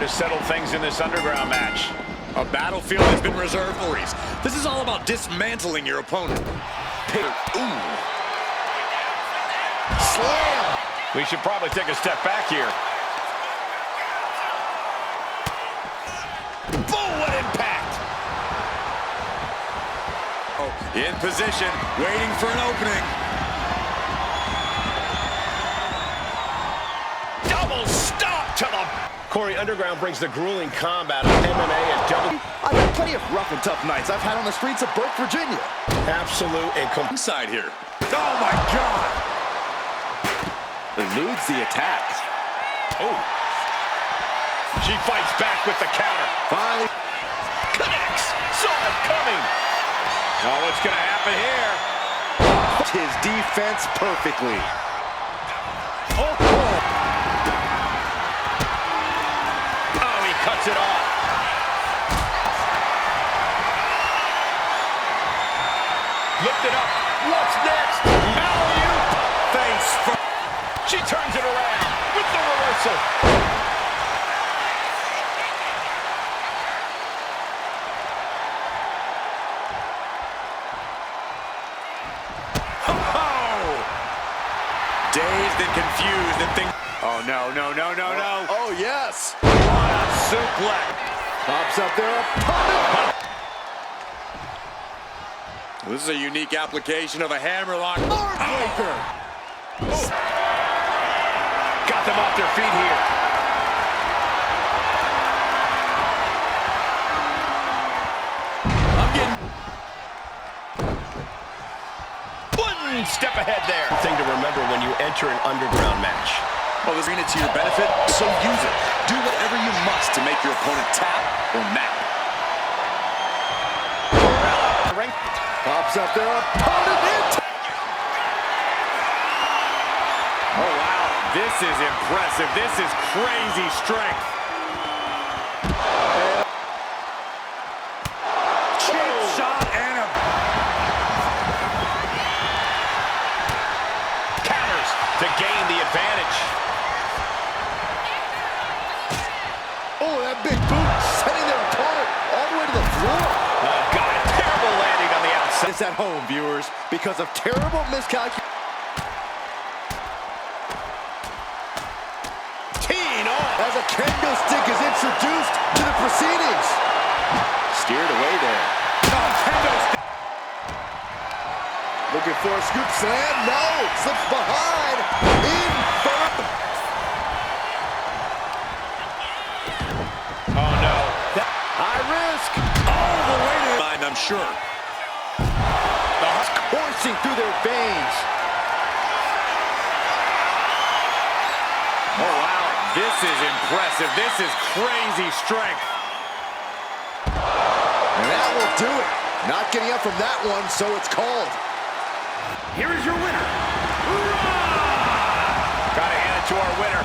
To settle things in this underground match. A battlefield has been reserved for Reese. This is all about dismantling your opponent. Ooh. Slam! We should probably take a step back here. Boom, what impact! Oh, in position, waiting for an opening. Double stop to the... Corey, Underground brings the grueling combat of MMA and WWE. I've had plenty of rough and tough nights I've had on the streets of Burke, Virginia. Absolute and complete. Inside here. Oh, my God! Eludes the attack. Oh. She fights back with the counter. Finally. Connects. Saw it coming. Oh, what's going to happen here? His defense perfectly. Oh. Oh, he cuts it off. Lift it up. What's next? Alley-oop. Face first. She turns it around with the reversal. Dazed and confused and think. Oh, no, no, no, no, no. Oh, yes. What a suplex. Pops up their opponent. This is a unique application of a hammerlock. Heartbreaker. Oh. Got them off their feet here. I'm getting... One step ahead there. Thing to remember when you enter an underground match. Well, this is to your benefit, so use it. Do whatever you must to make your opponent tap or nap. Pops up their opponent. Oh, wow. This is impressive. This is crazy strength. Cheap shot and a... Counters to gain the advantage. Oh, that big boot sending their opponent all the way to the floor. Got a terrible landing on the outside. It's at home, viewers, because of terrible miscalculation. As a kendo stick is introduced to the proceedings. Steered away there. Kendo stick. Looking for a scoop slam. No, slips behind. In front. Oh, no. High risk. All the way to... I'm sure. Coursing through their veins. Oh, wow. This is impressive. This is crazy strength. And that will do it. Not getting up from that one, so it's called. Here is your winner. Gotta hand it to our winner.